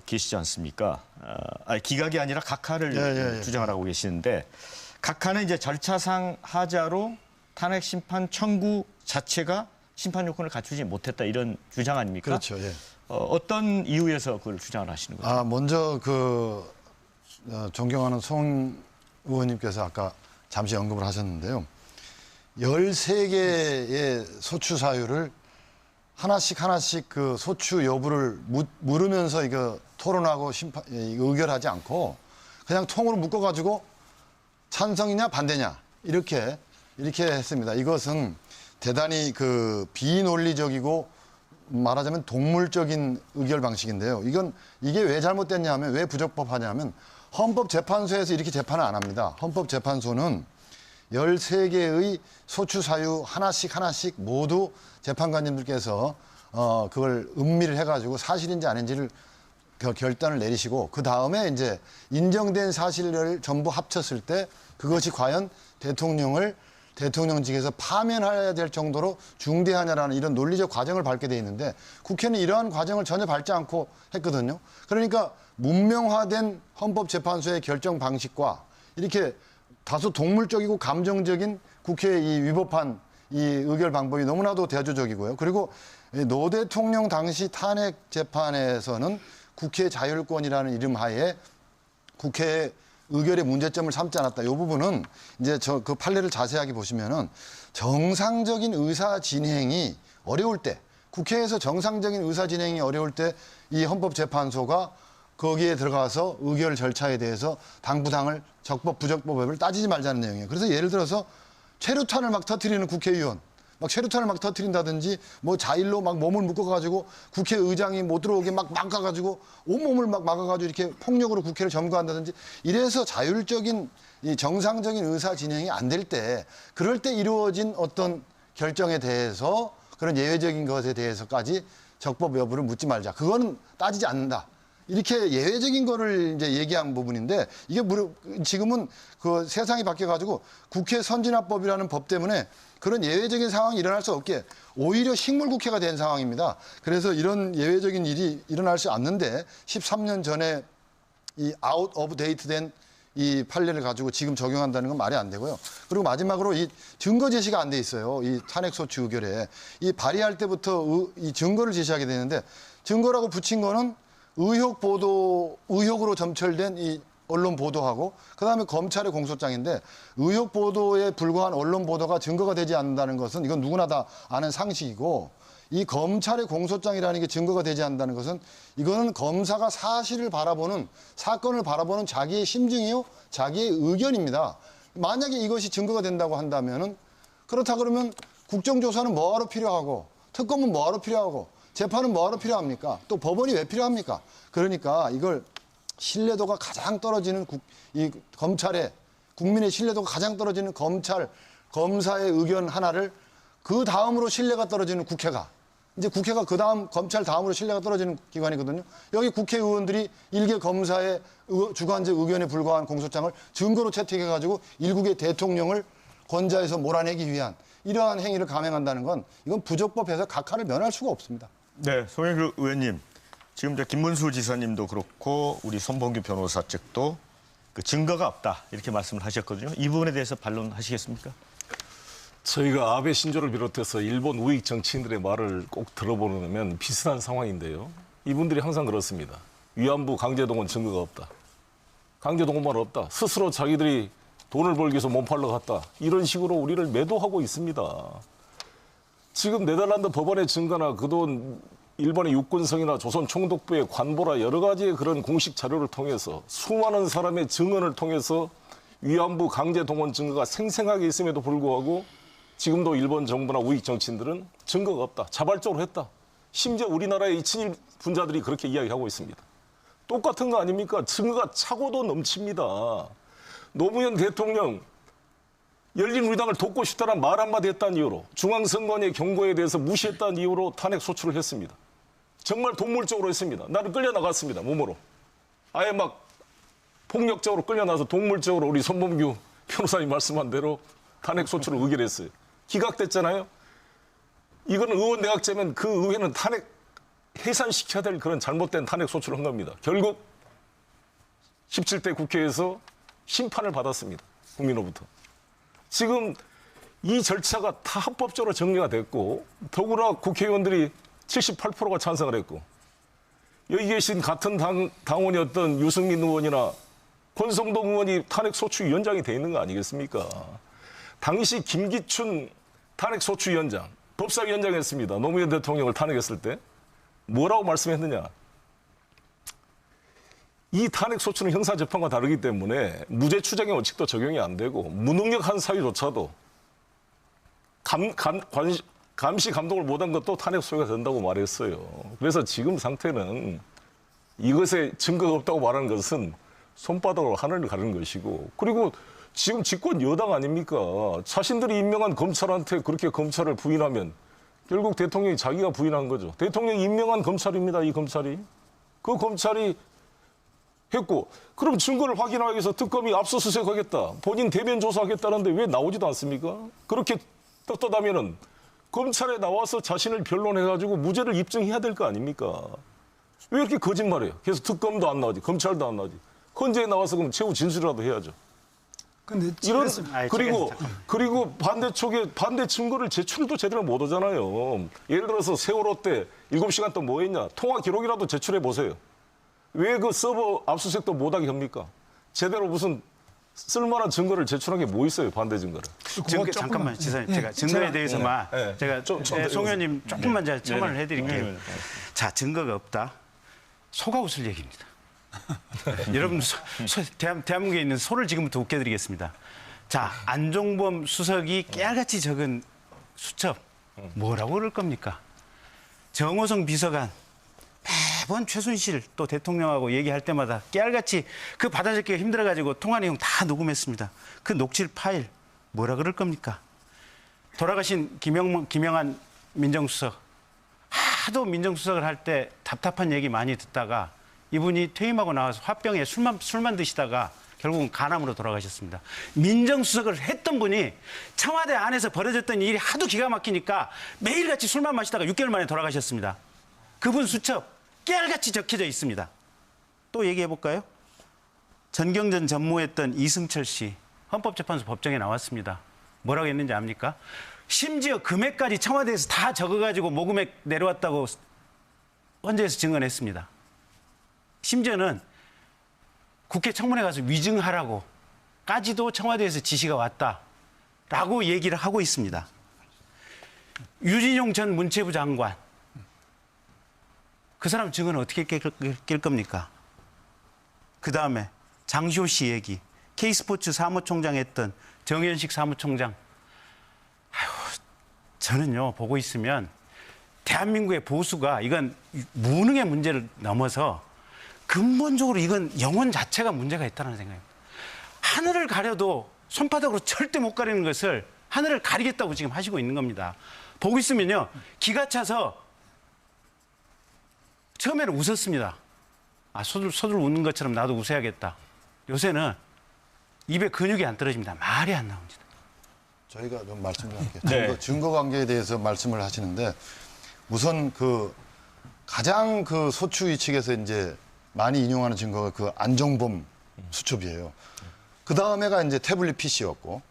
계시지 않습니까? 기각이 아니라 각하를 주장을 하고 계시는데 각하는 이제 절차상 하자로 탄핵 심판 청구 자체가 심판 요건을 갖추지 못했다 이런 주장 아닙니까? 그렇죠. 예. 어떤 이유에서 그걸 주장을 하시는 거죠? 먼저 존경하는 송 의원님께서 아까 잠시 언급을 하셨는데요. 13개의 소추 사유를 하나씩 그 소추 여부를 물으면서 이거 토론하고 의결하지 않고 그냥 통으로 묶어가지고 찬성이냐 반대냐 이렇게 했습니다. 이것은 대단히 비논리적이고 말하자면 동물적인 의결 방식인데요. 이게 왜 잘못됐냐면 왜 부적법하냐면 헌법재판소에서 이렇게 재판을 안 합니다. 헌법재판소는 13개의 소추 사유 하나씩 모두 재판관님들께서 그걸 음미를 해가지고 사실인지 아닌지를 결단을 내리시고 그 다음에 이제 인정된 사실을 전부 합쳤을 때 그것이 과연 대통령직에서 파면해야 될 정도로 중대하냐라는 이런 논리적 과정을 밟게 돼 있는데 국회는 이러한 과정을 전혀 밟지 않고 했거든요. 그러니까 문명화된 헌법재판소의 결정 방식과 이렇게 다소 동물적이고 감정적인 국회의 이 위법한 이 의결 방법이 너무나도 대조적이고요. 그리고 노 대통령 당시 탄핵 재판에서는 국회 자율권이라는 이름 하에 국회의 의결의 문제점을 삼지 않았다. 이 부분은 이제 그 판례를 자세하게 보시면은 정상적인 의사 진행이 어려울 때, 국회에서 정상적인 의사 진행이 어려울 때 이 헌법재판소가 거기에 들어가서 의결 절차에 대해서 당부당을 적법 부적법을 따지지 말자는 내용이에요. 그래서 예를 들어서 최루탄을 막 터뜨리는 국회의원, 막 최루탄을 막 터뜨린다든지 뭐 자일로 막 몸을 묶어가지고 국회의장이 못 들어오게 막 막아가지고 온몸을 막 막아가지고 이렇게 폭력으로 국회를 점거한다든지 이래서 자율적인 이 정상적인 의사 진행이 안 될 때 그럴 때 이루어진 어떤 결정에 대해서 그런 예외적인 것에 대해서까지 적법 여부를 묻지 말자. 그거는 따지지 않는다. 이렇게 예외적인 거를 이제 얘기한 부분인데 이게 지금은 그 세상이 바뀌어가지고 국회 선진화법이라는 법 때문에 그런 예외적인 상황이 일어날 수 없게 오히려 식물국회가 된 상황입니다. 그래서 이런 예외적인 일이 일어날 수 없는데 13년 전에 이 아웃 오브 데이트 된 이 판례를 가지고 지금 적용한다는 건 말이 안 되고요. 그리고 마지막으로 이 증거 제시가 안 돼 있어요. 이 탄핵소추 의결에. 이 발의할 때부터 이 증거를 제시하게 되는데 증거라고 붙인 거는 의혹으로 점철된 이 언론 보도하고 그다음에 검찰의 공소장인데 의혹 보도에 불과한 언론 보도가 증거가 되지 않는다는 것은 이건 누구나 다 아는 상식이고 이 검찰의 공소장이라는 게 증거가 되지 않는다는 것은 이거는 검사가 사건을 바라보는 자기의 심증이요, 자기의 의견입니다. 만약에 이것이 증거가 된다고 한다면은 그렇다 그러면 국정조사는 뭐하러 필요하고 특검은 뭐하러 필요하고 재판은 뭐하러 필요합니까? 또 법원이 왜 필요합니까? 그러니까 이걸 신뢰도가 가장 떨어지는 국민의 신뢰도가 가장 떨어지는 검사의 의견 하나를 그 다음으로 신뢰가 떨어지는 이제 국회가 그 다음 검찰 다음으로 신뢰가 떨어지는 기관이거든요. 여기 국회의원들이 일개 검사의 주관적 의견에 불과한 공소장을 증거로 채택해가지고 일국의 대통령을 권좌에서 몰아내기 위한 이러한 행위를 감행한다는 건 이건 부적법해서 각하를 면할 수가 없습니다. 네, 송영길 의원님. 지금 김문수 지사님도 그렇고 우리 손범규 변호사 측도 그 증거가 없다 이렇게 말씀을 하셨거든요. 이 부분에 대해서 반론하시겠습니까? 저희가 아베 신조를 비롯해서 일본 우익 정치인들의 말을 꼭 들어보면 비슷한 상황인데요. 이분들이 항상 그렇습니다. 위안부 강제동원 증거가 없다. 강제동원만 없다. 스스로 자기들이 돈을 벌기 위해서 몸팔러 갔다. 이런 식으로 우리를 매도하고 있습니다. 지금 네덜란드 법원의 증거나 그돈 일본의 육군성이나 조선 총독부의 관보라 여러 가지의 그런 공식 자료를 통해서 수많은 사람의 증언을 통해서 위안부 강제동원 증거가 생생하게 있음에도 불구하고 지금도 일본 정부나 우익 정치인들은 증거가 없다. 자발적으로 했다. 심지어 우리나라의 이 친일 분자들이 그렇게 이야기하고 있습니다. 똑같은 거 아닙니까? 증거가 차고도 넘칩니다. 노무현 대통령 열린우리당을 돕고 싶다는 말 한마디 했다는 이유로 중앙선관위의 경고에 대해서 무시했다는 이유로 탄핵 소추를 했습니다. 정말 동물적으로 했습니다. 나는 끌려나갔습니다. 몸으로. 아예 막 폭력적으로 끌려나서 동물적으로 우리 손범규 변호사님 말씀한 대로 탄핵 소추를 의결했어요. 기각됐잖아요. 이거는 의원 내각제면 그 의회는 탄핵 해산시켜야 될 그런 잘못된 탄핵 소추를 한 겁니다. 결국 17대 국회에서 심판을 받았습니다. 국민으로부터. 지금 이 절차가 다 합법적으로 정리가 됐고 더구나 국회의원들이 78%가 찬성을 했고 여기 계신 같은 당원이었던 유승민 의원이나 권성동 의원이 탄핵소추위원장이 돼 있는 거 아니겠습니까? 당시 김기춘 탄핵소추위원장, 법사위원장이었습니다. 노무현 대통령을 탄핵했을 때 뭐라고 말씀했느냐? 이 탄핵소추는 형사재판과 다르기 때문에 무죄 추정의 원칙도 적용이 안 되고 무능력한 사유조차도 감시 감독을 못한 것도 탄핵 소유가 된다고 말했어요. 그래서 지금 상태는 이것에 증거가 없다고 말하는 것은 손바닥으로 하늘을 가르는 것이고 그리고 지금 집권 여당 아닙니까? 자신들이 임명한 검찰한테 그렇게 검찰을 부인하면 결국 대통령이 자기가 부인한 거죠. 대통령이 임명한 검찰입니다. 이 검찰이. 그 검찰이 했고 그럼 증거를 확인하기 위해서 특검이 압수수색하겠다. 본인 대면 조사하겠다는데 왜 나오지도 않습니까? 그렇게 떳떳하면은 검찰에 나와서 자신을 변론해가지고 무죄를 입증해야 될 거 아닙니까? 왜 이렇게 거짓말해요? 그래서 특검도 안 나오지, 검찰도 안 나오지. 헌재에 나와서 그럼 최후 진술이라도 해야죠. 근데 이런 그리고 반대쪽에 반대 증거를 제출도 제대로 못 하잖아요. 예를 들어서 세월호 때 7시간 동안 뭐 했냐? 통화 기록이라도 제출해 보세요. 왜 그 서버 압수수색도 못하게 합니까? 제대로 무슨 쓸만한 증거를 제출한 게 뭐 있어요? 반대 증거를. 증거 잠깐만 지사님 제가 증거에 대해서만 제가 송 의원님 조금만 제가 첨언을 해드릴게요. 자 증거가 없다. 소가 웃을 얘기입니다. 여러분 대한민국에 있는 소를 지금부터 웃겨드리겠습니다. 자 안종범 수석이 깨알같이 적은 수첩 뭐라고 그럴 겁니까? 정호성 비서관 매번 최순실 또 대통령하고 얘기할 때마다 깨알같이 그 받아적기가 힘들어가지고 통화 내용 다 녹음했습니다. 그 녹취 파일 뭐라 그럴 겁니까? 돌아가신 김영한 민정수석 하도 민정수석을 할 때 답답한 얘기 많이 듣다가 이분이 퇴임하고 나와서 화병에 술만 드시다가 결국은 간암으로 돌아가셨습니다. 민정수석을 했던 분이 청와대 안에서 벌어졌던 일이 하도 기가 막히니까 매일같이 술만 마시다가 6개월 만에 돌아가셨습니다. 그분 수첩 깨알같이 적혀져 있습니다. 또 얘기해 볼까요? 전경전 전무했던 이승철 씨 헌법재판소 법정에 나왔습니다. 뭐라고 했는지 압니까? 심지어 금액까지 청와대에서 다 적어가지고 모금액 내려왔다고 헌재에서 증언했습니다. 심지어는 국회 청문회 가서 위증하라고까지도 청와대에서 지시가 왔다라고 얘기를 하고 있습니다. 유진용 전 문체부 장관 그 사람 증언을 어떻게 깰 겁니까? 그다음에 장시호 씨 얘기 K스포츠 사무총장 했던 정현식 사무총장 저는요 보고 있으면 대한민국의 보수가 이건 무능의 문제를 넘어서 근본적으로 이건 영혼 자체가 문제가 있다는 생각입니다. 하늘을 가려도 손바닥으로 절대 못 가리는 것을 하늘을 가리겠다고 지금 하시고 있는 겁니다. 보고 있으면요 기가 차서 처음에는 웃었습니다. 아 소들 웃는 것처럼 나도 웃어야겠다. 요새는 입에 근육이 안 떨어집니다. 말이 안 나옵니다. 저희가 좀 말씀 좀 할게요. 증거 관계에 대해서 말씀을 하시는데 우선 그 가장 그 소추위 측에서 이제 많이 인용하는 증거가 그 안종범 수첩이에요. 그 다음에가 이제 태블릿 PC였고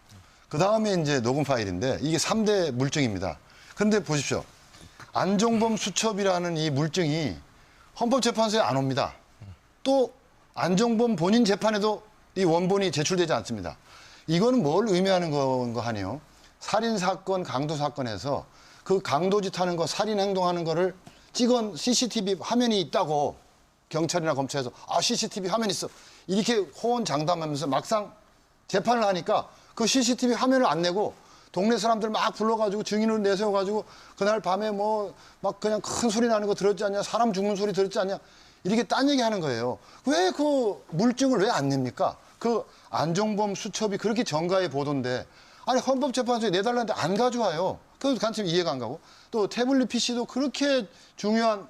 그 다음에 이제 녹음 파일인데 이게 3대 물증입니다. 그런데 보십시오. 안종범 수첩이라는 이 물증이 헌법재판소에 안 옵니다. 또 안종범 본인 재판에도 이 원본이 제출되지 않습니다. 이거는 뭘 의미하는 건가 하네요. 살인사건, 강도사건에서 그 강도짓 하는 거, 살인행동하는 거를 찍은 CCTV 화면이 있다고 경찰이나 검찰에서 아 CCTV 화면 있어. 이렇게 호언장담하면서 막상 재판을 하니까 그 CCTV 화면을 안 내고 동네 사람들 막 불러가지고 증인으로 내세워가지고 그날 밤에 뭐 막 그냥 큰 소리 나는 거 들었지 않냐, 사람 죽는 소리 들었지 않냐 이렇게 딴 얘기 하는 거예요. 왜 그 물증을 왜 안 냅니까? 그 안종범 수첩이 그렇게 정가의 보도인데 아니 헌법재판소에 내달라는데 안 가져와요. 그 간첩 이해가 안 가고 또 태블릿 PC도 그렇게 중요한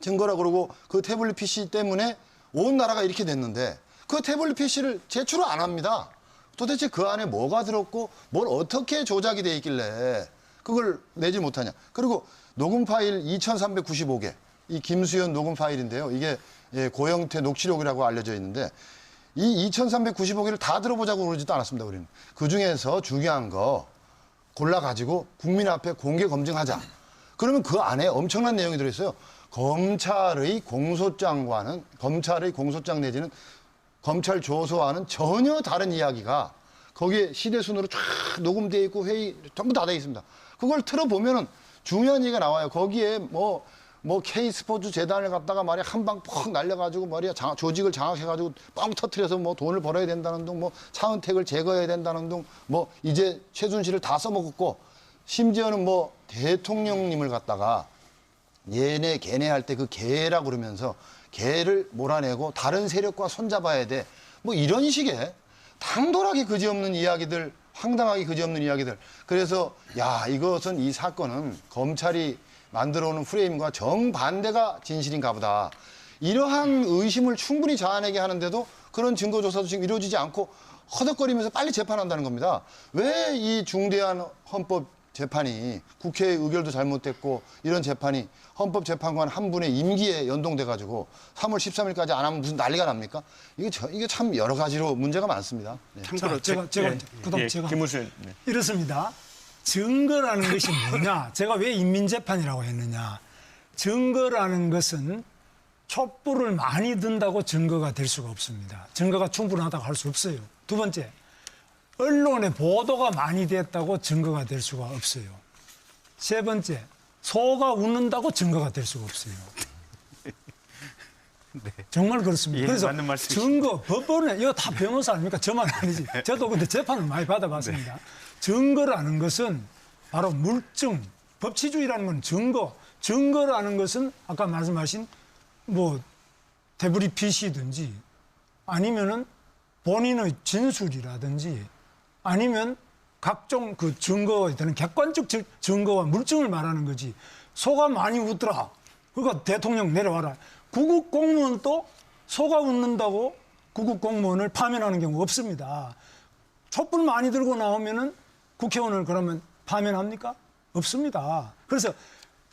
증거라 그러고 그 태블릿 PC 때문에 온 나라가 이렇게 됐는데 그 태블릿 PC를 제출을 안 합니다. 도대체 그 안에 뭐가 들었고 뭘 어떻게 조작이 돼 있길래 그걸 내지 못하냐. 그리고 녹음 파일 2395개 이 김수현 녹음 파일인데요. 이게 고영태 녹취록이라고 알려져 있는데 이 2,395개를 다 들어보자고 그러지도 않았습니다. 우리는. 그중에서 중요한 거 골라가지고 국민 앞에 공개 검증하자. 그러면 그 안에 엄청난 내용이 들어있어요. 검찰의 공소장 내지는 검찰 조서와는 전혀 다른 이야기가 거기에 시대순으로 쫙 녹음되어 있고 회의 전부 다 돼 있습니다. 그걸 틀어보면은 중요한 얘기가 나와요. 거기에 뭐 K스포츠 재단을 갖다가 말이야 한 방 퍽 날려가지고 말이야 조직을 장악해가지고 뻥 터트려서 뭐 돈을 벌어야 된다는 둥, 뭐 차은택을 제거해야 된다는 둥, 뭐 이제 최순실을 다 써먹었고 심지어는 뭐 대통령님을 갖다가 얘네 걔네 할 때 그 걔라 그러면서 걔를 몰아내고 다른 세력과 손잡아야 돼. 뭐 이런 식의 당돌하게 그지없는 이야기들, 황당하게 그지없는 이야기들. 그래서 야 이것은 이 사건은 검찰이 만들어오는 프레임과 정반대가 진실인가 보다. 이러한 의심을 충분히 자아내게 하는데도 그런 증거 조사도 지금 이루어지지 않고 허덕거리면서 빨리 재판한다는 겁니다. 왜 이 중대한 헌법 재판이 국회의 의결도 잘못됐고 이런 재판이 헌법재판관 한 분의 임기에 연동돼가지고 3월 13일까지 안 하면 무슨 난리가 납니까? 이게 참 여러 가지로 문제가 많습니다. 네. 자, 제가 김무수현. 네. 이렇습니다. 증거라는 것이 뭐냐? 제가 왜 인민재판이라고 했느냐? 증거라는 것은 촛불을 많이 든다고 증거가 될 수가 없습니다. 증거가 충분하다고 할 수 없어요. 두 번째, 언론의 보도가 많이 됐다고 증거가 될 수가 없어요. 세 번째, 소가 웃는다고 증거가 될 수가 없어요. 네. 정말 그렇습니다. 예, 그래서 맞는 말씀이십니다. 증거, 법원에 이거 다 변호사 아닙니까? 저만 아니지. 저도 근데 재판을 많이 받아봤습니다. 네. 증거라는 것은 바로 물증, 법치주의라는 건 증거라는 것은 아까 말씀하신 뭐 태블릿-PC든지 아니면은 본인의 진술이라든지 아니면 각종 그 증거에 되는 객관적 증거와 물증을 말하는 거지. 소가 많이 웃더라. 그러니까 대통령 내려와라. 구급 공무원 또 소가 웃는다고 구급 공무원을 파면하는 경우 없습니다. 촛불 많이 들고 나오면은 국회의원을 그러면 파면합니까? 없습니다. 그래서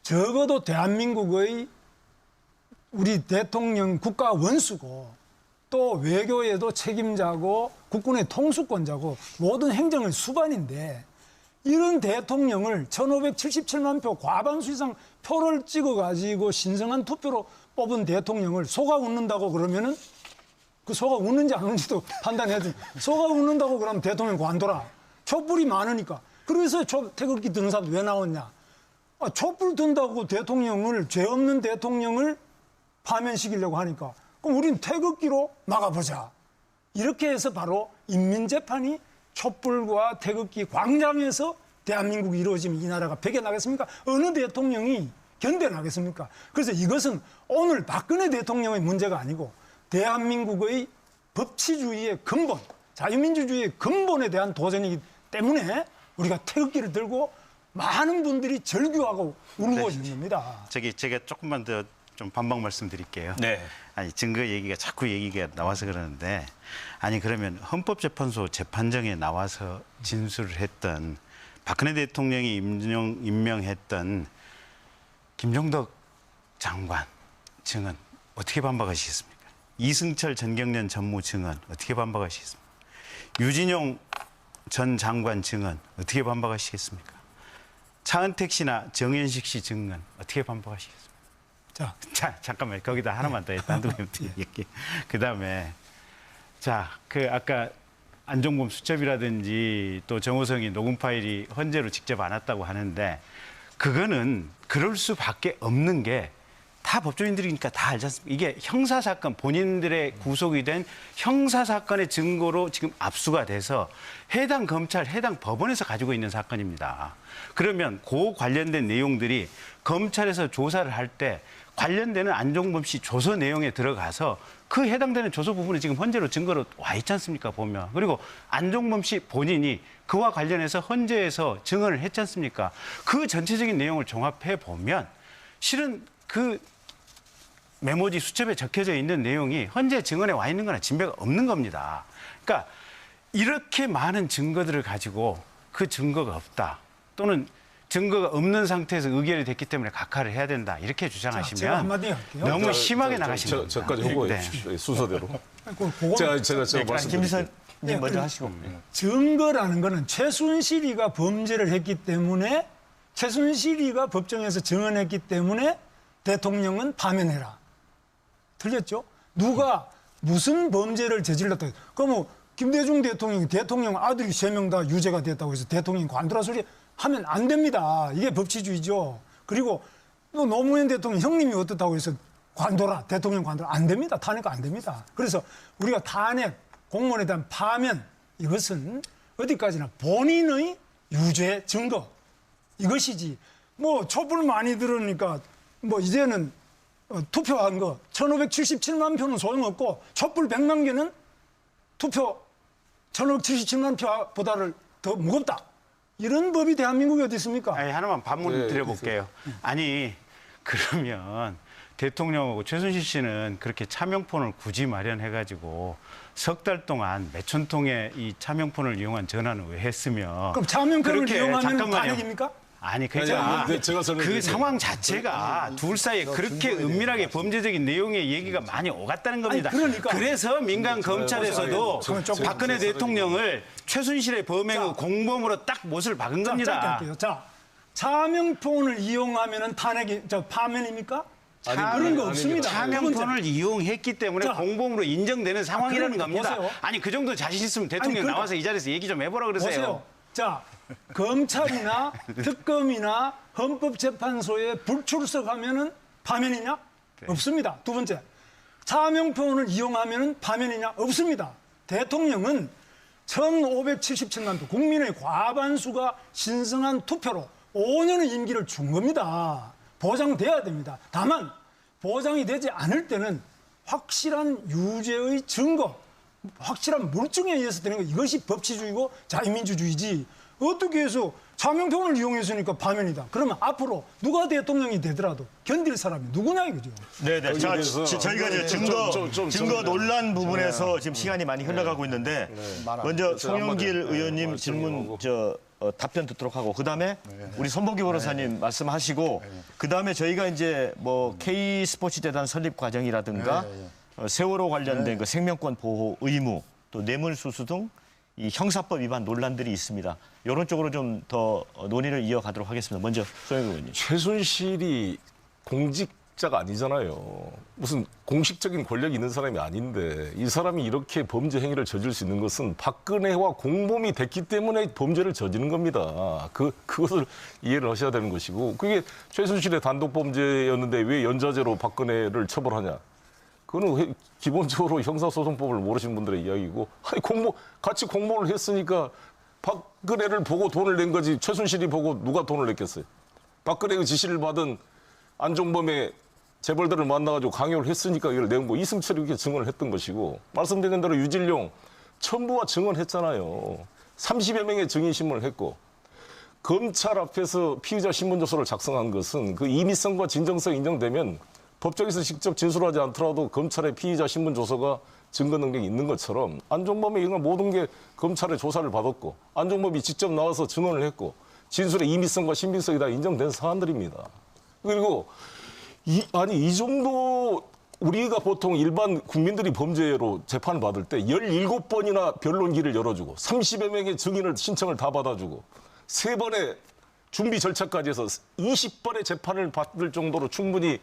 적어도 대한민국의 우리 대통령 국가 원수고 또 외교에도 책임자고 국군의 통수권자고 모든 행정의 수반인데 이런 대통령을 1577만 표 과반수 이상 표를 찍어가지고 신성한 투표로 뽑은 대통령을 소가 웃는다고 그러면은 그 소가 웃는지 안 웃는지도 판단해야지. 소가 웃는다고 그러면 대통령 관둬라. 촛불이 많으니까. 그래서 태극기 드는 사람 왜 나왔냐. 촛불 든다고 대통령을, 죄 없는 대통령을 파면시키려고 하니까 그럼 우린 태극기로 막아보자. 이렇게 해서 바로 인민재판이 촛불과 태극기 광장에서 대한민국이 이루어지면 이 나라가 배겨나겠습니까? 어느 대통령이 견뎌나겠습니까? 그래서 이것은 오늘 박근혜 대통령의 문제가 아니고 대한민국의 법치주의의 근본, 자유민주주의의 근본에 대한 도전이기 때문에 우리가 태극기를 들고 많은 분들이 절규하고 울고 있는 겁니다. 제가 조금만 더 좀 반박 말씀드릴게요. 네. 아니 증거 얘기가 자꾸 얘기가 나와서 그러는데 아니 그러면 헌법재판소 재판정에 나와서 진술을 했던 박근혜 대통령이 임명했던 김종덕 장관 증언 어떻게 반박하시겠습니까? 이승철 전경련 전무 증언 어떻게 반박하시겠습니까? 유진용 전 장관 증언 어떻게 반박하시겠습니까? 차은택 씨나 정현식 씨 증언 어떻게 반박하시겠습니까? 자, 잠깐만요. 거기다 하나만 더 단독 얘기. 그다음에 그 아까 안종범 수첩이라든지 또 정호성이 녹음 파일이 헌재로 직접 안 왔다고 하는데 그거는 그럴 수밖에 없는 게 다 법조인들이니까 다 알지 않습니까? 이게 형사사건, 본인들의 구속이 된 형사사건의 증거로 지금 압수가 돼서 해당 검찰, 해당 법원에서 가지고 있는 사건입니다. 그러면 그 관련된 내용들이 검찰에서 조사를 할 때 관련되는 안종범 씨 조서 내용에 들어가서 그 해당되는 조서 부분이 지금 헌재로 증거로 와 있지 않습니까, 보면. 그리고 안종범 씨 본인이 그와 관련해서 헌재에서 증언을 했지 않습니까? 그 전체적인 내용을 종합해 보면 실은 그 메모지 수첩에 적혀져 있는 내용이 헌재 증언에 와 있는 거나 진배가 없는 겁니다. 그러니까 이렇게 많은 증거들을 가지고 그 증거가 없다. 또는 증거가 없는 상태에서 의결이 됐기 때문에 각하를 해야 된다. 이렇게 제가 주장하시면 한마디 할게요. 너무 심하게 나가시는 겁니다. 저까지 호구해 주십시오. 순서대로. 제가 제가 말씀드릴게요. 김미선님 네, 먼저 하시고. 증거라는 거는 최순실이가 범죄를 했기 때문에 최순실이가 법정에서 증언했기 때문에 대통령은 파면해라. 틀렸죠? 누가 무슨 범죄를 저질렀다. 그럼 김대중 대통령이 대통령 아들이 3명 다 유죄가 됐다고 해서 대통령이 관두라 소리 하면 안 됩니다. 이게 법치주의죠. 그리고 또 노무현 대통령 형님이 어떻다고 해서 관둬라. 대통령 관둬라. 안 됩니다. 탄핵 안 됩니다. 그래서 우리가 탄핵, 공무원에 대한 파면 이것은 어디까지나 본인의 유죄 증거 이것이지. 뭐 촛불 많이 들으니까 뭐 이제는 투표한 거 1577만 표는 소용없고 촛불 100만 개는 투표 1577만 표보다를 더 무겁다. 이런 법이 대한민국에 어디 있습니까? 아니, 하나만 반문 드려볼게요. 아니 그러면 대통령하고 최순실 씨는 그렇게 차명폰을 굳이 마련해가지고 석 달 동안 몇천 통의 이 차명폰을 이용한 전화는 왜 했으면 그럼 차명폰을 그렇게, 이용하면 잠깐만요. 탄핵입니까? 아니 그러니까 제가 그 설명드릴게요. 상황 자체가 둘 사이에 그렇게 은밀하게 범죄적인 내용의 얘기가 많이 오갔다는 겁니다. 아니, 그러니까. 그래서 민간 검찰에서도 저- 박근혜 대통령을 최순실의 범행의 공범으로 딱 못을 박은 짧게 겁니다. 할게요. 자, 차명폰을 이용하면은 탄핵이 파면입니까? 그런 거 없습니다. 차명폰을 이용했기 때문에 자, 공범으로 인정되는 상황이라는 그러니까 겁니다. 보세요. 아니 그 정도 자신 있으면 대통령 그러니까 나와서 이 자리에서 얘기 좀 해보라 그러세요. 보세요. 자, 검찰이나 특검이나 헌법재판소에 불출석하면은 파면이냐? 없습니다. 두 번째, 차명폰을 이용하면은 파면이냐? 없습니다. 대통령은 1577만 표, 국민의 과반수가 신성한 투표로 5년의 임기를 준 겁니다. 보장돼야 됩니다. 다만 보장이 되지 않을 때는 확실한 유죄의 증거, 확실한 물증에 의해서 되는 거 이것이 법치주의고 자유민주주의지. 어떻게 해서 차명폰을 이용했으니까 파면이다. 그러면 앞으로 누가 대통령이 되더라도 견딜 사람이 누구냐 이거죠. 네네. 자, 대해서 저희가 이제 증거 논란 부분에서 지금 시간이 많이 흘러가고 있는데 먼저 송영길 의원님 질문 답변 듣도록 하고 그다음에 우리 손보기 변호사님 말씀하시고 그다음에 저희가 이제 뭐 K 스포츠 재단 설립 과정이라든가 세월호 관련된 그 생명권 보호 의무 또 뇌물수수 등 이 형사법 위반 논란들이 있습니다. 이런 쪽으로 좀 더 논의를 이어가도록 하겠습니다. 먼저 송영길 의원님. 최순실이 공직자가 아니잖아요. 무슨 공식적인 권력이 있는 사람이 아닌데 이 사람이 이렇게 범죄 행위를 저질 수 있는 것은 박근혜와 공범이 됐기 때문에 범죄를 저지른 겁니다. 그것을 이해를 하셔야 되는 것이고 그게 최순실의 단독 범죄였는데 왜 연좌제로 박근혜를 처벌하냐. 그거는 기본적으로 형사소송법을 모르시는 분들의 이야기고 아니 같이 공모를 했으니까 박근혜를 보고 돈을 낸 거지 최순실이 보고 누가 돈을 냈겠어요. 박근혜의 지시를 받은 안종범의 재벌들을 만나가지고 강요를 했으니까 이걸 낸 거 이승철이 이렇게 증언을 했던 것이고 말씀드린 대로 유진룡 전부와 증언했잖아요. 30여 명의 증인 신문을 했고 검찰 앞에서 피의자 신문조서를 작성한 것은 그 임의성과 진정성 인정되면 법정에서 직접 진술하지 않더라도 검찰의 피의자 신문조서가 증거 능력이 있는 것처럼 안종범이 이런 모든 게 검찰의 조사를 받았고 안종범이 직접 나와서 증언을 했고 진술의 임의성과 신빙성이 다 인정된 사안들입니다. 그리고 이 정도 우리가 보통 일반 국민들이 범죄로 재판을 받을 때 17번이나 변론기를 열어주고 30여 명의 증인을 신청을 다 받아주고 3번의 준비 절차까지 해서 20번의 재판을 받을 정도로 충분히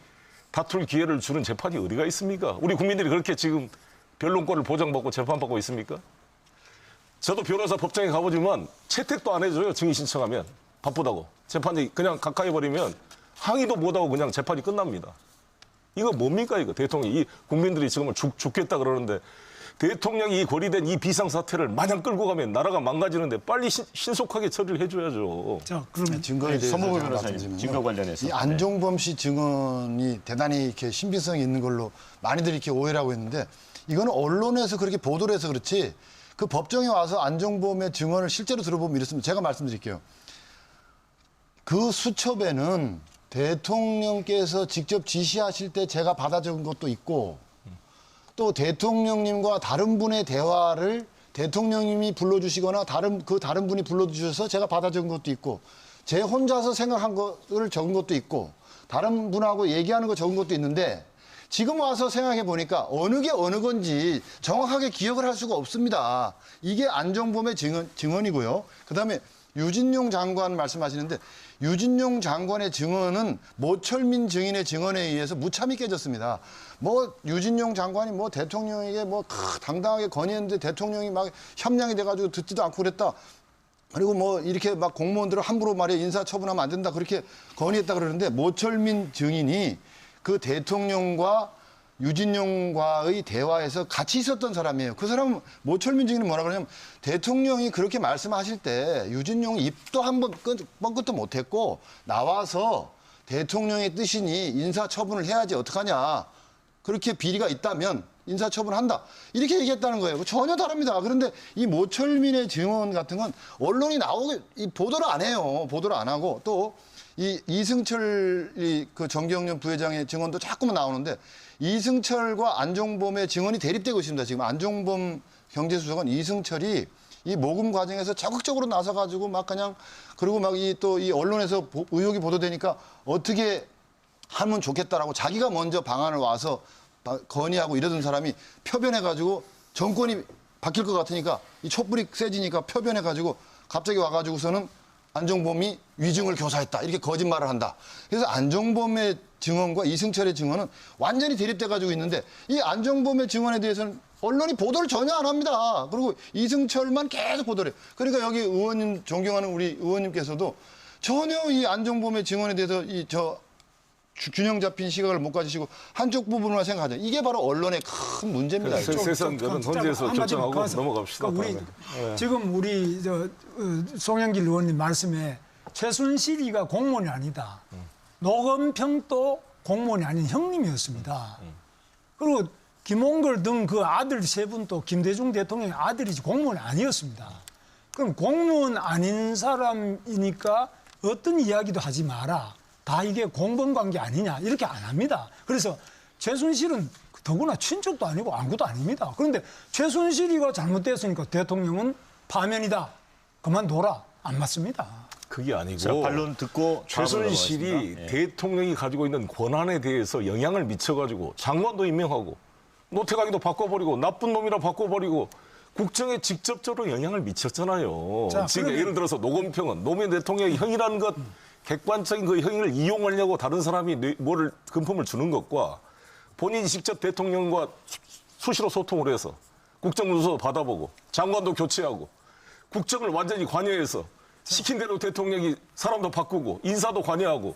다툴 기회를 주는 재판이 어디가 있습니까? 우리 국민들이 그렇게 지금 변론권을 보장받고 재판받고 있습니까? 저도 변호사 법정에 가보지만 채택도 안 해줘요. 증인 신청하면. 바쁘다고. 재판이 그냥 가까이 버리면 항의도 못하고 그냥 재판이 끝납니다. 이거 뭡니까 이거 대통령이 국민들이 지금 죽겠다 그러는데 대통령이 이 고리된 이 비상사태를 마냥 끌고 가면 나라가 망가지는데 빨리 신속하게 처리를 해줘야죠. 자, 그러면 증거에 대해서 손보기 제가 변호사님 말씀드리면요. 증거 관련해서. 이 안종범 씨 증언이 대단히 이렇게 신빙성이 있는 걸로 많이들 이렇게 오해를 하고 있는데 이거는 언론에서 그렇게 보도를 해서 그렇지 그 법정에 와서 안종범의 증언을 실제로 들어보면 이렇습니다. 제가 말씀드릴게요. 그 수첩에는 대통령께서 직접 지시하실 때 제가 받아 적은 것도 있고 또 대통령님과 다른 분의 대화를 대통령님이 불러주시거나 다른 분이 불러주셔서 제가 받아 적은 것도 있고 제 혼자서 생각한 것을 적은 것도 있고 다른 분하고 얘기하는 거 적은 것도 있는데 지금 와서 생각해 보니까 어느 게 어느 건지 정확하게 기억을 할 수가 없습니다. 이게 안종범의 증언이고요. 그다음에 유진용 장관 말씀하시는데 유진용 장관의 증언은 모철민 증인의 증언에 의해서 무참히 깨졌습니다. 뭐 유진용 장관이 뭐 대통령에게 뭐 당당하게 건의했는데 대통령이 막 협량이 돼가지고 듣지도 않고 그랬다. 그리고 뭐 이렇게 막 공무원들을 함부로 말이야 인사처분하면 안 된다 그렇게 건의했다 그러는데 모철민 증인이 그 대통령과 유진용과의 대화에서 같이 있었던 사람이에요. 그 사람은 모철민 증인은 뭐라 그러냐면 대통령이 그렇게 말씀하실 때 유진용이 입도 한 번 뻥끗도 못했고 나와서 대통령의 뜻이니 인사처분을 해야지 어떡하냐. 그렇게 비리가 있다면 인사처분한다. 이렇게 얘기했다는 거예요. 전혀 다릅니다. 그런데 이 모철민의 증언 같은 건 언론이 보도를 안 해요. 보도를 안 하고 또 이 이승철 그 정경련 부회장의 증언도 자꾸만 나오는데 이승철과 안종범의 증언이 대립되고 있습니다. 지금 안종범 경제수석은 이승철이 이 모금 과정에서 적극적으로 나서가지고 막 그냥 그리고 막 이 언론에서 의혹이 보도되니까 어떻게 하면 좋겠다라고 자기가 먼저 방안을 와서 건의하고 이러던 사람이 표변해가지고 정권이 바뀔 것 같으니까 이 촛불이 세지니까 표변해가지고 갑자기 와가지고서는 안종범이 위증을 교사했다. 이렇게 거짓말을 한다. 그래서 안종범의 증언과 이승철의 증언은 완전히 대립돼가지고 있는데 이 안종범의 증언에 대해서는 언론이 보도를 전혀 안 합니다. 그리고 이승철만 계속 보도를 해요. 그러니까 여기 의원님, 존경하는 우리 의원님께서도 전혀 이 안종범의 증언에 대해서 균형 잡힌 시각을 못 가지시고 한쪽 부분만 생각하죠. 이게 바로 언론의 큰 문제입니다. 세상 여론 헌재에서 결정하고 넘어갑시다. 그러니까 지금 우리 송영길 의원님 말씀에 최순실이가 공무원이 아니다. 노건평도 공무원이 아닌 형님이었습니다. 그리고 김홍걸 등 그 아들 세 분도 김대중 대통령의 아들이지 공무원이 아니었습니다. 그럼 공무원 아닌 사람이니까 어떤 이야기도 하지 마라. 다 이게 공범관계 아니냐 이렇게 안 합니다. 그래서 최순실은 더구나 친척도 아니고 아무것도 아닙니다. 그런데 최순실이가 잘못됐으니까 대통령은 파면이다. 그만둬라. 안 맞습니다. 그게 아니고 자, 반론 듣고 최순실이 예. 대통령이 가지고 있는 권한에 대해서 영향을 미쳐가지고 장관도 임명하고 노태강이도 바꿔버리고 나쁜 놈이라 바꿔버리고 국정에 직접적으로 영향을 미쳤잖아요. 자, 지금 예를 들어서 노건평은 노무현 대통령의 형이라는 것 객관적인 그 형을 이용하려고 다른 사람이 뭐를 금품을 주는 것과 본인이 직접 대통령과 수시로 소통을 해서 국정문서도 받아보고 장관도 교체하고 국정을 완전히 관여해서 시킨 대로 대통령이 사람도 바꾸고 인사도 관여하고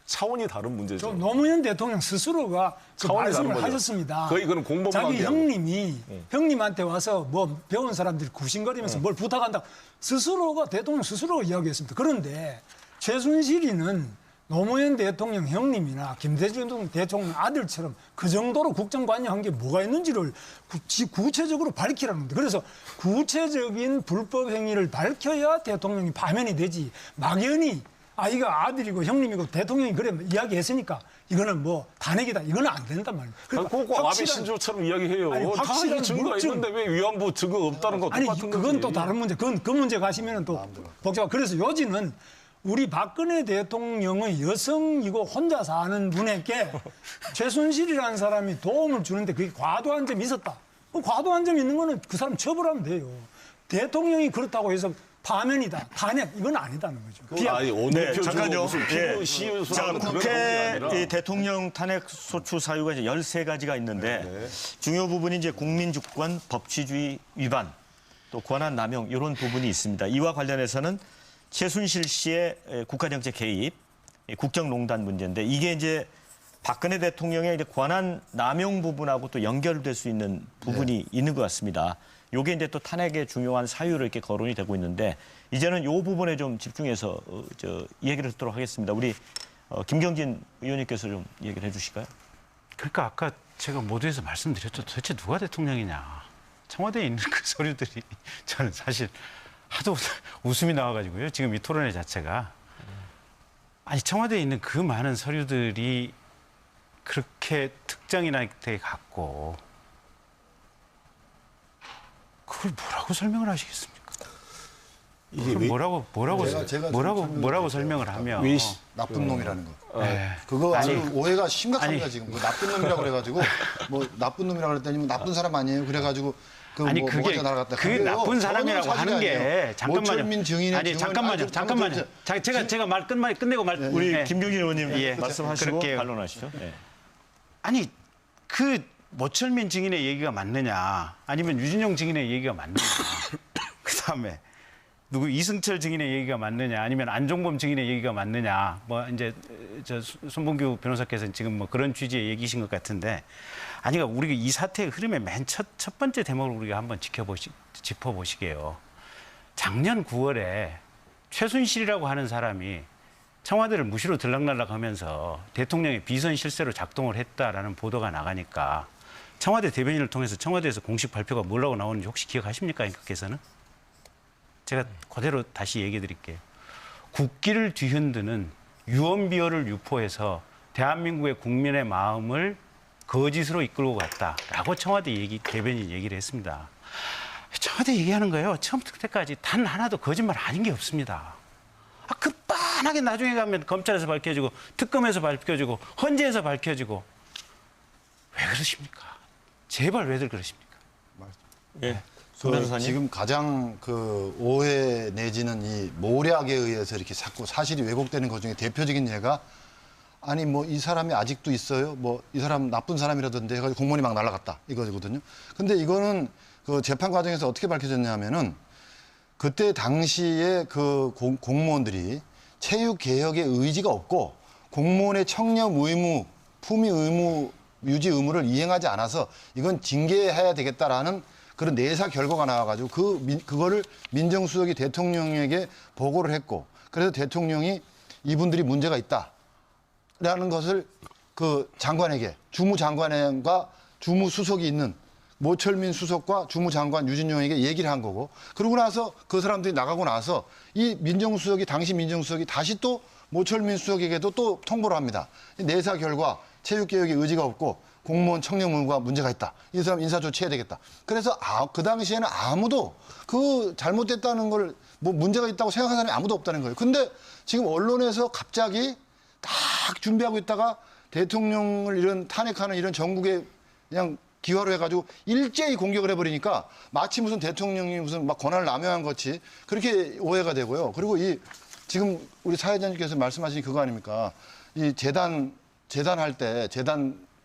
차원이 다른 문제죠. 노무현 대통령 스스로가 그 말씀을 하셨습니다. 거의 그런 공범 자기 형님이 형님한테 와서 뭐 배운 사람들이 구신거리면서 뭘 부탁한다. 스스로가 대통령 스스로가 이야기했습니다. 그런데 최순실이는 노무현 대통령 형님이나 김대중 대통령 아들처럼 그 정도로 국정 관여한 게 뭐가 있는지를 구체적으로 밝히라는 겁니다. 그래서 구체적인 불법 행위를 밝혀야 대통령이 파면이 되지. 막연히 아이가 아들이고 형님이고 대통령이 그래 이야기했으니까 이거는 뭐 단핵이다. 이거는 안 된단 말이에요. 그러니까 꼭 아베 신조처럼 이야기해요. 확실한 증거가 있는데 왜 위안부 증거 없다는 거 똑같은 거지. 그건 또 다른 문제. 그 문제 가시면 또 복잡하고. 그래서 요지는 우리 박근혜 대통령의 여성이고 혼자 사는 분에게 최순실이라는 사람이 도움을 주는데 그게 과도한 점이 있었다. 그 과도한 점이 있는 거는 그 사람 처벌하면 돼요. 대통령이 그렇다고 해서 파면이다, 탄핵 이건 아니다는 거죠. 아니 네, 잠깐요. 예. 자, 국회 이 대통령 탄핵 소추 사유가 이제 13가지가 있는데 중요 부분이 이제 국민주권, 법치주의 위반, 또 권한 남용 이런 부분이 있습니다. 이와 관련해서는 최순실 씨의 국가정책 개입, 국정농단 문제인데 이게 이제 박근혜 대통령의 이제 권한 남용 부분하고 또 연결될 수 있는 부분이 있는 것 같습니다. 요게 이제 또 탄핵의 중요한 사유로 이렇게 거론이 되고 있는데 이제는 요 부분에 좀 집중해서 얘기를 듣도록 하겠습니다. 우리 김경진 의원님께서 좀 얘기를 해주실까요? 그러니까 아까 제가 모두에서 말씀드렸죠. 도대체 누가 대통령이냐. 청와대에 있는 그 서류들이 저는 사실 하도 웃음이 나와가지고요. 지금 이 토론회 자체가. 아니 청와대에 있는 그 많은 서류들이 그렇게 특정인한테 갖고 그걸 뭐라고 설명을 하시겠습니까? 그럼 뭐라고 설명을 하면 나쁜 놈이라는 거. 네. 그거 아주 아니, 오해가 심각합니다 아니. 지금. 뭐 나쁜 놈이라고 그래가지고 뭐 나쁜 놈이라고 그랬더니 뭐 나쁜 사람 아니에요. 그래가지고 아니 뭐 그게 뭐가 날아갔다. 그게 그게요. 나쁜 사람이라고 전혀 하는 사실이 아니에요. 게 잠깐만요. 모철민 증인의 아니 증언 잠깐만요. 제가 말 끝내고 말 우리 예. 김경진 의원님 예. 말씀하시고 그럴게요. 반론하시죠. 예. 아니 그 모철민 증인의 얘기가 맞느냐 아니면 유진용 증인의 얘기가 맞느냐 그다음에 누구 이승철 증인의 얘기가 맞느냐 아니면 안종범 증인의 얘기가 맞느냐 뭐 이제 저 손봉규 변호사께서는 지금 뭐 그런 취지의 얘기신 것 같은데 아니 그러니까 우리가 이 사태의 흐름의 맨 첫 번째 대목을 우리가 한번 짚어보시게요. 작년 9월에 최순실이라고 하는 사람이 청와대를 무시로 들락날락하면서 대통령의 비선 실세로 작동을 했다라는 보도가 나가니까 청와대 대변인을 통해서 청와대에서 공식 발표가 뭐라고 나오는지 혹시 기억하십니까? 임께서는? 제가 그대로 다시 얘기해 드릴게요. 국기를 뒤흔드는 유언비어를 유포해서 대한민국의 국민의 마음을 거짓으로 이끌고 갔다라고 청와대 대변인 얘기를 했습니다. 청와대 얘기하는 거예요. 처음부터 끝까지 단 하나도 거짓말 아닌 게 없습니다. 급반하게 나중에 가면 검찰에서 밝혀지고 특검에서 밝혀지고 헌재에서 밝혀지고 왜 그러십니까? 제발 왜들 그러십니까? 예. 지금 가장 그 오해 내지는 이 모략에 의해서 이렇게 자꾸 사실이 왜곡되는 것 중에 대표적인 예가 아니 뭐 이 사람이 아직도 있어요. 뭐 이 사람 나쁜 사람이라던데 해가지고 공무원이 막 날아갔다 이거거든요. 근데 이거는 그 재판 과정에서 어떻게 밝혀졌냐면은 그때 당시에 그 공무원들이 체육 개혁의 의지가 없고 공무원의 청렴 의무, 품위 의무, 유지 의무를 이행하지 않아서 이건 징계해야 되겠다라는 그런 내사 결과가 나와가지고 그거를 민정수석이 대통령에게 보고를 했고 그래서 대통령이 이분들이 문제가 있다라는 것을 그 장관에게 주무장관과 주무수석이 있는 모철민 수석과 주무장관 유진용에게 얘기를 한 거고 그러고 나서 그 사람들이 나가고 나서 이 민정수석이 당시 민정수석이 다시 또 모철민 수석에게도 또 통보를 합니다. 내사 결과 체육개혁의 의지가 없고 공무원 청렴 의무가 문제가 있다. 이 사람 인사 조치해야 되겠다. 그래서 그 당시에는 아무도 그 잘못됐다는 걸 뭐 문제가 있다고 생각하는 사람이 아무도 없다는 거예요. 근데 지금 언론에서 갑자기 딱 준비하고 있다가 대통령을 이런 탄핵하는 이런 전국에 그냥 기화로 해가지고 일제히 공격을 해버리니까 마치 무슨 대통령이 무슨 막 권한을 남용한 것이 그렇게 오해가 되고요. 그리고 이 지금 우리 사회자님께서 말씀하신 그거 아닙니까? 이 재단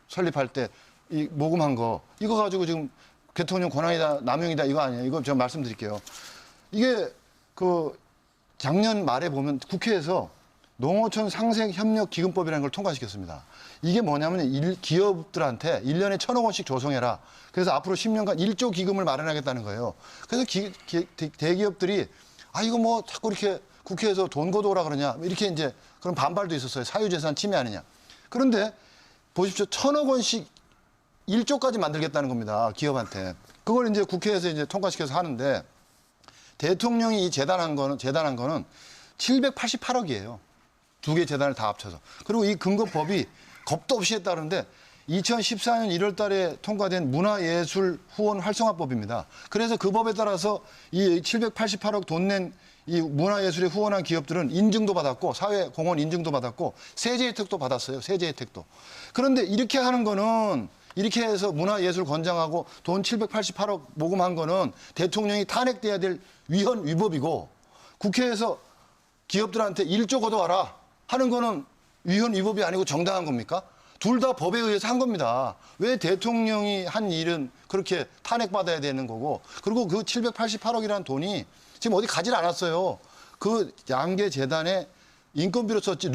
설립할 때 이 모금한 거 이거 가지고 지금 대통령 권한이다 남용이다 이거 아니에요. 이거 제가 말씀드릴게요. 이게 그 작년 말에 보면 국회에서 농어촌 상생협력기금법이라는 걸 통과시켰습니다. 이게 뭐냐면 기업들한테 1년에 1,000억 원씩 조성해라. 그래서 앞으로 10년간 1조 기금을 마련하겠다는 거예요. 그래서 대기업들이 이거 뭐 자꾸 이렇게 국회에서 돈 걷어오라 그러냐 이렇게 이제 그런 반발도 있었어요. 사유재산 침해 아니냐. 그런데 보십시오. 1,000억 원씩 1조까지 만들겠다는 겁니다. 기업한테. 그걸 이제 국회에서 이제 통과시켜서 하는데 대통령이 재단한 거는 788억이에요. 두 개 재단을 다 합쳐서. 그리고 이 근거법이 겁도 없이 했다는데 2014년 1월 달에 통과된 문화예술 후원 활성화법입니다. 그래서 그 법에 따라서 이 788억 돈 낸 이 문화예술에 후원한 기업들은 인증도 받았고 사회공헌 인증도 받았고 세제 혜택도 받았어요. 세제 혜택도. 그런데 이렇게 하는 거는 이렇게 해서 문화예술 권장하고 돈 788억 모금한 거는 대통령이 탄핵돼야 될 위헌 위법이고 국회에서 기업들한테 1조 걷어와라 하는 거는 위헌 위법이 아니고 정당한 겁니까? 둘 다 법에 의해서 한 겁니다. 왜 대통령이 한 일은 그렇게 탄핵받아야 되는 거고 그리고 그 788억이라는 돈이 지금 어디 가질 않았어요. 그 양계 재단에 인건비로 썼지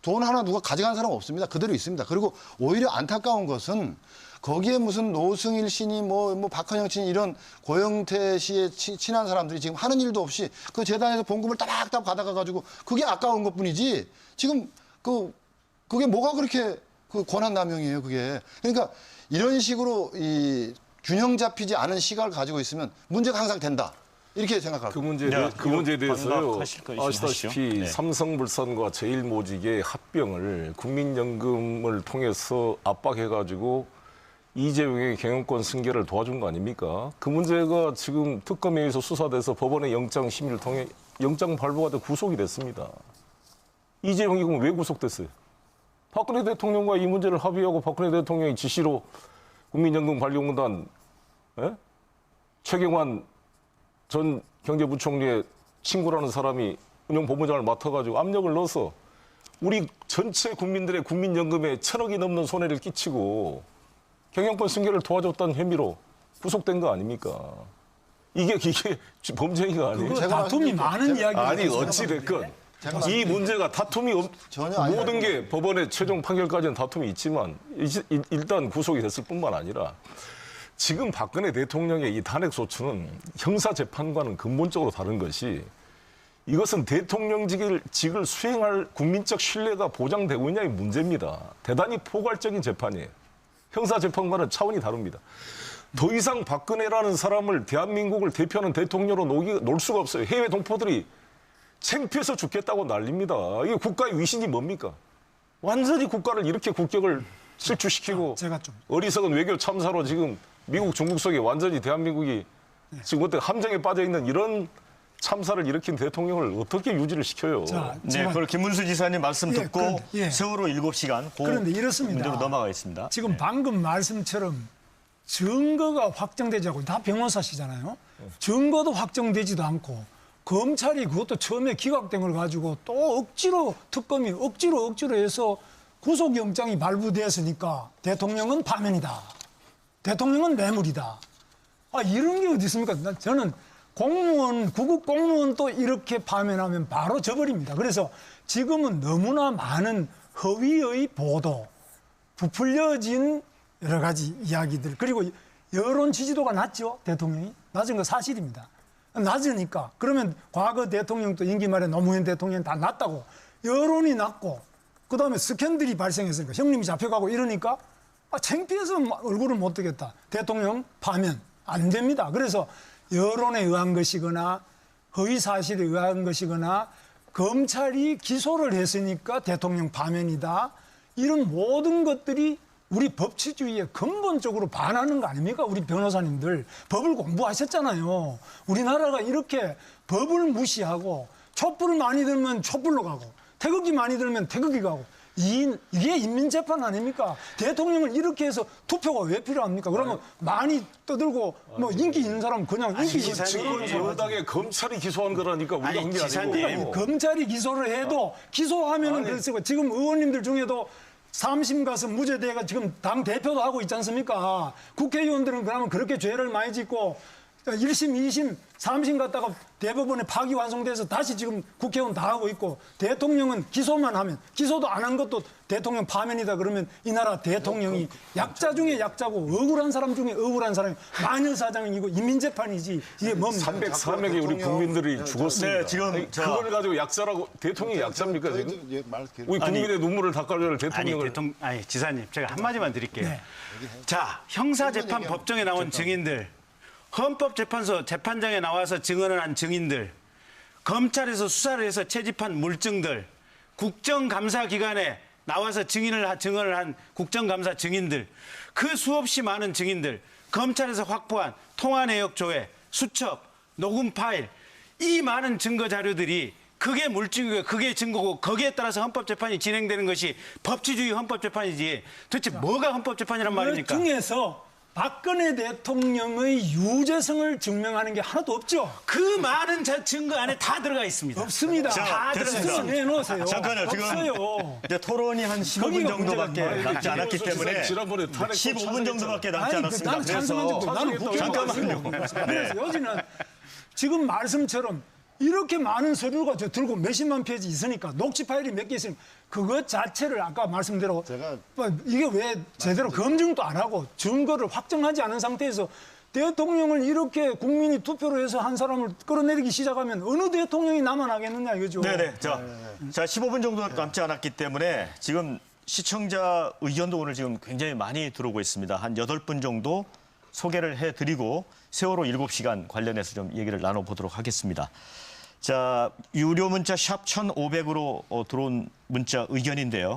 돈 하나 누가 가져간 사람 없습니다. 그대로 있습니다. 그리고 오히려 안타까운 것은 거기에 무슨 노승일 씨니 뭐 박헌영 씨니 이런 고영태 씨의 친한 사람들이 지금 하는 일도 없이 그 재단에서 봉급을 따박따박 받아가가지고 그게 아까운 것뿐이지 지금 그게 뭐가 그렇게 그 권한 남용이에요. 그게. 그러니까 이런 식으로 이 균형 잡히지 않은 시각을 가지고 있으면 문제가 항상 된다. 이렇게 생각합니다. 그 문제에 대해서요. 아시다시피 아시다시피 삼성물산과 제일모직의 합병을 국민연금을 통해서 압박해가지고 이재용의 경영권 승계를 도와준 거 아닙니까? 그 문제가 지금 특검에 의해서 수사돼서 법원의 영장 심의를 통해 영장 발부가 돼 구속이 됐습니다. 이재용이 그럼 왜 구속됐어요? 박근혜 대통령과 이 문제를 합의하고 박근혜 대통령의 지시로 국민연금관리공단 최경환 전 경제부총리의 친구라는 사람이 운영본부장을 맡아가지고 압력을 넣어서 우리 전체 국민들의 국민연금에 1,000억이 넘는 손해를 끼치고 경영권 승계를 도와줬다는 혐의로 구속된 거 아닙니까? 이게 범죄가 아니에요? 그거 다툼이 많은 이야기가 아니 어찌됐건 이 문제가 다툼이 전혀 아니라고요. 모든 게 법원의 최종 판결까지는 다툼이 있지만 일단 구속이 됐을 뿐만 아니라 지금 박근혜 대통령의 이 탄핵 소추는 형사재판과는 근본적으로 다른 것이 이것은 대통령직을 수행할 국민적 신뢰가 보장되고 있냐의 문제입니다. 대단히 포괄적인 재판이에요. 형사재판과는 차원이 다릅니다. 더 이상 박근혜라는 사람을 대한민국을 대표하는 대통령으로 놓을 수가 없어요. 해외 동포들이 창피해서 죽겠다고 난립니다. 이게 국가의 위신이 뭡니까? 완전히 국가를 이렇게 국격을 실추시키고 제가 좀 어리석은 외교 참사로 지금 미국, 중국 속에 완전히 대한민국이 지금 어때 함정에 빠져 있는 이런 참사를 일으킨 대통령을 어떻게 유지를 시켜요? 자, 네, 그걸 김문수 지사님 말씀 예, 듣고 그런데, 예. 세월호 7시간 그런데 이렇습니다. 문제로 넘어가겠습니다. 지금 방금 말씀처럼 증거가 확정되지 않고 다 변호사시잖아요. 증거도 확정되지도 않고 검찰이 그것도 처음에 기각된 걸 가지고 또 억지로 특검이 억지로 해서 구속영장이 발부되었으니까 대통령은 파면이다. 대통령은 뇌물이다. 아, 이런 게 어디 있습니까? 저는 공무원, 구급 공무원도 이렇게 파면하면 바로 져버립니다. 그래서 지금은 너무나 많은 허위의 보도, 부풀려진 여러 가지 이야기들, 그리고 여론 지지도가 낮죠, 대통령이. 낮은 거 사실입니다. 낮으니까. 그러면 과거 대통령도 임기 말에 노무현 대통령 다 낮다고 여론이 낮고, 그 다음에 스캔들이 발생했으니까 형님이 잡혀가고 이러니까 창피해서 얼굴을 못 뜨겠다. 대통령 파면 안 됩니다. 그래서 여론에 의한 것이거나 허위 사실에 의한 것이거나 검찰이 기소를 했으니까 대통령 파면이다. 이런 모든 것들이 우리 법치주의에 근본적으로 반하는 거 아닙니까? 우리 변호사님들 법을 공부하셨잖아요. 우리나라가 이렇게 법을 무시하고 촛불을 많이 들면 촛불로 가고 태극기 많이 들면 태극기 가고 이게 인민재판 아닙니까? 대통령을 이렇게 해서 투표가 왜 필요합니까? 그러면 많이 떠들고 뭐 인기 있는 사람 그냥 인기 있는 지금 여당에 검찰이 기소한 거라니까 우리가 한 게 아니고. 검찰이 기소를 해도 기소하면은 그래서 지금 의원님들 중에도 3심 가서 무죄돼가 지금 당 대표도 하고 있지 않습니까? 국회의원들은 그러면 그렇게 죄를 많이 짓고 1심, 2심, 3심 갔다가 대법원에 파기환송돼서 다시 지금 국회의원 다 하고 있고 대통령은 기소만 하면 기소도 안 한 것도 대통령 파면이다 그러면 이 나라 대통령이 약자 중에 약자고 억울한 사람 중에 억울한 사람이 마녀사장이고 인민재판이지 이게 뭡니까? 304명의 우리 국민들이 죽었습니다. 네, 지금 그걸 가지고 약자라고 대통령이 약자입니까 지금? 우리 국민의 눈물을 닦아줄 대통령을. 아니 지사님 제가 한마디만 드릴게요. 네. 자 형사재판 법정에 나온 증인들, 헌법재판소 재판장에 나와서 증언을 한 증인들, 검찰에서 수사를 해서 채집한 물증들, 국정감사기관에 나와서 증언을 한 국정감사 증인들, 그 수없이 많은 증인들, 검찰에서 확보한 통화 내역 조회, 수첩, 녹음 파일, 이 많은 증거 자료들이 그게 물증이고 그게 증거고 거기에 따라서 헌법재판이 진행되는 것이 법치주의 헌법재판이지 도대체 뭐가 헌법재판이란 말입니까? 그 중에서 박근혜 대통령의 유죄성을 증명하는 게 하나도 없죠. 그 많은 증거 안에 다 들어가 있습니다. 없습니다. 다 됐습니다. 내놓으세요. 잠깐요. 지금 없어요. 이제 토론이 한 15분 거기가 정도밖에 문제가 남지 않았기 때문에 지난번에 탄핵 15분 정도밖에 남지 않았습니다. 나는 찬성한 적도 나는 잠깐만요. 그래서 여기는 지금 말씀처럼 이렇게 많은 서류가 저 들고 몇십만 페이지 있으니까 녹취 파일이 몇 개 있으니까 그것 자체를 아까 말씀대로 이게 왜 제대로 검증도 안 하고 증거를 확정하지 않은 상태에서 대통령을 이렇게 국민이 투표로 해서 한 사람을 끌어내리기 시작하면 어느 대통령이 남아나겠느냐 이거죠. 네네. 자, 15분 정도 남지 않았기 때문에 지금 시청자 의견도 오늘 지금 굉장히 많이 들어오고 있습니다. 한 8분 정도 소개를 해드리고 세월호 7시간 관련해서 좀 얘기를 나눠보도록 하겠습니다. 자, 유료 문자 샵 1500으로 들어온 문자 의견인데요.